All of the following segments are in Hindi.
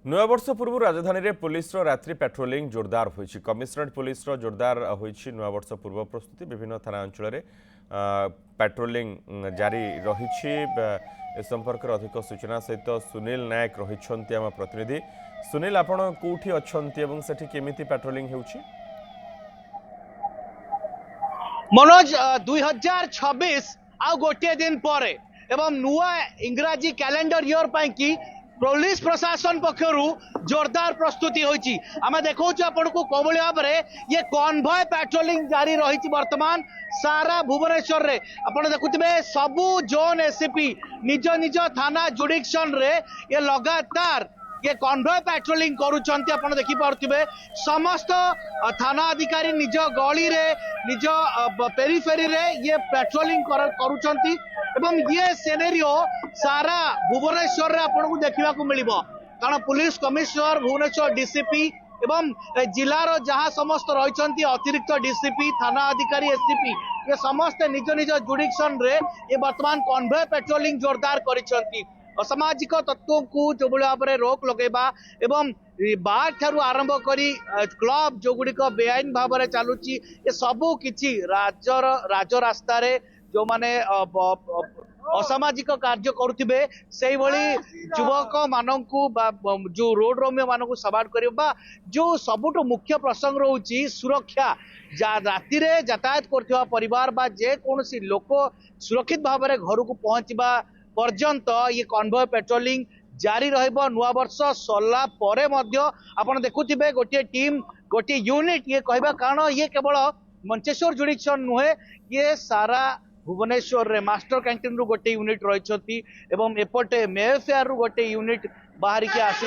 नया वर्ष पूर्व राजधानी में पुलिस रात्रि पेट्रोलिंग जोरदार होइछि। कमिशनरेट पुलिस जोरदार होइछि। नया वर्ष पूर्व प्रस्तुति विभिन्न थाना अंचल में पेट्रोलिंग जारी रही। ए संपर्क अधिक सूचना सहित सुनील नायक रही आम प्रतिनिधि। सुनील, आपण कोठी अछंती एवं सेठी केमिति पेट्रोलिंग होउछि? मनोज 2026 आ गोटे दिन पर एवं नुआ इंग्राजी कैलेंडर ईयर कि पुलिस प्रशासन पक्षर जोरदार प्रस्तुति होती आम देखा आपण को कौन भाव में ये कन्वय पेट्रोलिंग जारी रही। वर्तमान सारा भुवनेश्वर रे आपण देखुवे सबू जोन एसपी निज निज थाना जुडिक्शन रे ये लगातार ये कन्वय पेट्रोलिंग करुछंती। आपण देखि पारुथिबे समस्त थाना अधिकारी निज गली रे निज पेरीफेरी रे ये पेट्रोलिंग करुछंती एवं ये सिनेरियो सारा भुवनेश्वर रे आपण को देखिबा को मिलिबो। कारण पुलिस कमिश्नर भुवनेश्वर डीसीपी एवं जिलार जहाँ समस्त रही अतिरिक्त डीसीपी थाना अधिकारी एससीपी ये समस्त निज निज जुडिक्शन रे ये वर्तमान कन्वय पेट्रोलिंग जोरदार करिसंती। असामाजिक तत्वों को जो भाव में रोक लगेबा एवं बार ठारू आरंभ करी क्लब जो गुड़िक बेआईन भाव में चलुची ये सबू किछि राजरास्ता रे जो माने असामाजिक कार्य करुथिबे सेही भली युवक माननकु जो रोड रोमियो माननकु सवार करबा जो सबुठो मुख्य प्रसंग रहउची सुरक्षा। राति रे यातायात करथिबा परिवार बा जे कोनोसी लोक सुरक्षित भाव में घर को पहुंचबा पर्यंत ये कन्वय पेट्रोलिंग जारी रहिबो। नुआ वर्ष सरला परे मध्य आपण देखुथिबे गोटे टीम गोटे यूनिट ये कहबा कारण ये केवल मंचेश्वर जुडिक्शन नुहे ये सारा भुवनेश्वर रे मास्टर कैंटीन रु गोटे यूनिट रही एवं एपटे मेफेयर रु गोटे यूनिट बाहर के आसी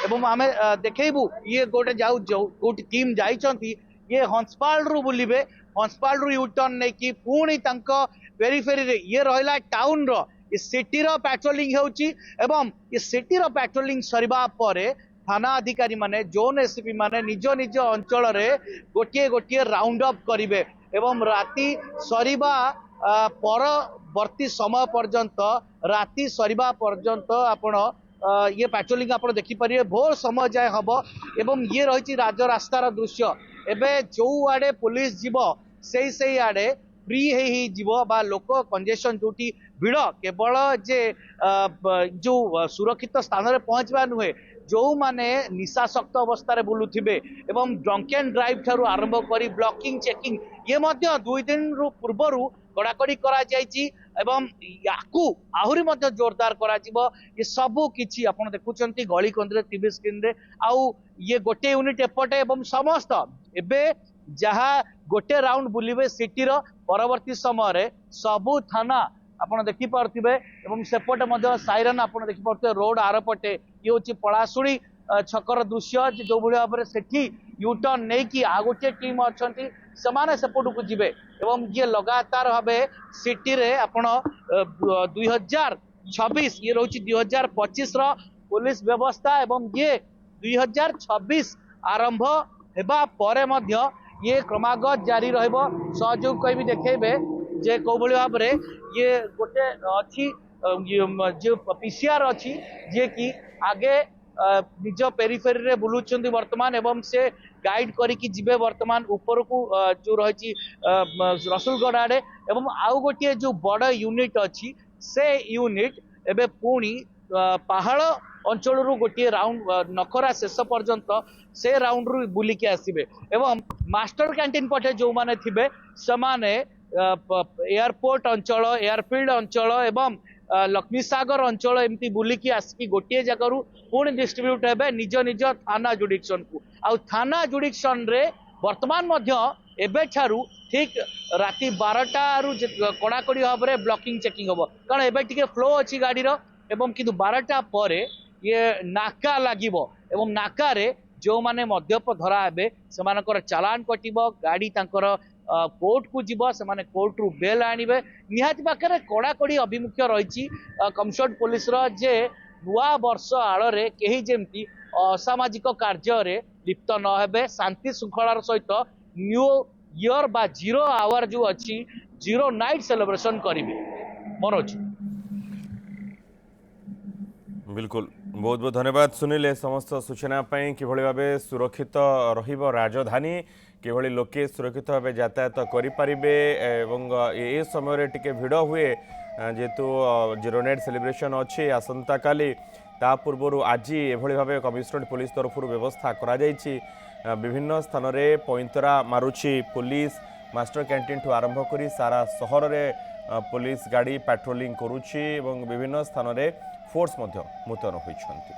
एवं आमे देखैबू ये गोटे जाऊ गोटे टीम जाइछंती ये हंसपाल रु बुलिबे। हंसपाल रु यूटर्न नै कि पुणी तांको पेरीफेरी रे ये रहिला टाउन रो ये सिटी रो पेट्रोलिंग होउची एवं ये सिटी रो पेट्रोलिंग सरिबा परे थाना अधिकारी माने जोन एसपी माने निज निज अंचल रे गोटे गोटे राउंड अप करिवे एवं राति सरिबा परवर्ती समय पर्यंत राति सरिबा पर्यंत आपण ये पेट्रोलिंग आपण देखि परिए भोर समय जाय हबो एवं ये रही राजरास्तार दृश्य। एबे जो आड़े पुलिस जीव से आड़े फ्री ही जीव बा लोक कंजेशन जोटी भिड़ केवल जे जो सुरक्षित स्थान रे पहुंचबा नुहे जो माने निशाशक्त अवस्था रे बुलुथिबे एवं ड्रंक एंड ड्राइव ठारू आरंभ करी ब्लॉकिंग चेकिंग ये मध्य 2 दिन पूर्वरु कड़ाकड़ी करा जायछि एवं याकू आहुरी मध्य जोरदार करा जिवो। ये सबु किछि आपण देखुचंती गली कंदरे टीवी स्क्रीन रे आउ ये गोटे यूनिट एपटे एवं समस्त एबे जहाँ गोटे राउंड बुलिबे सिटी रो परवर्ती समय रे सबु थाना आपण देखि पारथिबे एवं सेपटे मध्य साइरन आपण देखि पारथिबे रोड आरपटे ये होछि पळासुणी छकर दृश्य जो भाव में सेठी यूटर्न नहीं कि आ गोटे टीम अच्छी से सेपट को जीवे एवं ये लगातार भाव सिटी रे आपण 2026 ये रोची 2025 रो पुलिस व्यवस्था एवं ये 2026 आरंभ हेबा परे मध्य ये क्रमागत जारी रहिबो। सहयोग कहि देखेबे जे को भाव में ये गोटे अच्छी जो पीसीआर अच्छी जे कि आगे निज पेरीफेरी रे बुलुचंदी वर्तमान एवं से गाइड करिकी जिबे वर्तमान ऊपर को जो रही रसुलगढ़ आड़े एवं आउ गोटे जो बड़ यूनिट अच्छी से यूनिट एबे पुणी पहाड़ अंचल रु गोटे राउंड नखरा शेष पर्यंत से राउंड रु बुलिकी आसीबे एवं मास्टर कैंटीन पटे जो माने थिबे समाने एयरपोर्ट अंचल एयरफील्ड अंचल एवं लक्ष्मी सागर अंचल एमती बुलिकी आसिकी गोटे जगह पुणी डिस्ट्रीब्यूट हे निज निज थाना जुडिक्शन को आउ थाना जुडिक्शन रे वर्तमान मध्य एबे ठारू ठीक राति 12टा रु कड़ाकड़ी भाव में ब्लॉकिंग चेकिंग हम कारण एबे टिके फ्लो अच्छी गाड़ी रो एवं किंतु 12टा पर ये नाका लागिबो एवं नाका रे जो माने मद्यप धरा हेबे सेमानकर चालान कटिबो गाड़ी तांकर कोर्ट को जीव से माने कोर्ट रु बेल आनिबे निहाती पाखे कड़ाकड़ी अभिमुख्य रही कमिशनरेट पुलिस जे नुआ वर्ष आड़ कहीं जमती असामाजिक कार्य रे लिप्त न हेबे शांति श्रृंखलार सहित न्यू ईयर बा 0 आवर जो अच्छी 0 नाइट सेलिब्रेशन करेंगे। मनोज बिल्कुल। बहुत बहुत धन्यवाद सुनील ए समस्त सूचना किभଳି भावे सुरक्षित रहिबो राजधानी किभଳି लोके सुरक्षित भावे यातायात करें एवं ए समय रे टिके भिड़ हुए जेहेतु जीरो नेट सेलिब्रेशन अच्छी आसंता काली ता पूर्व आज एभଳି भावे कमिशनरेट पुलिस तरफ व्यवस्था करा जायछि। विभिन्न स्थान रे पैंतरा मारुछि पुलिस मास्टर कैंटीन ठू आरंभ करी सारा सहर रे पुलिस गाड़ी पेट्रोलिंग करुछि एवं विभिन्न स्थान रे फोर्स मुतयन होइछन्ति।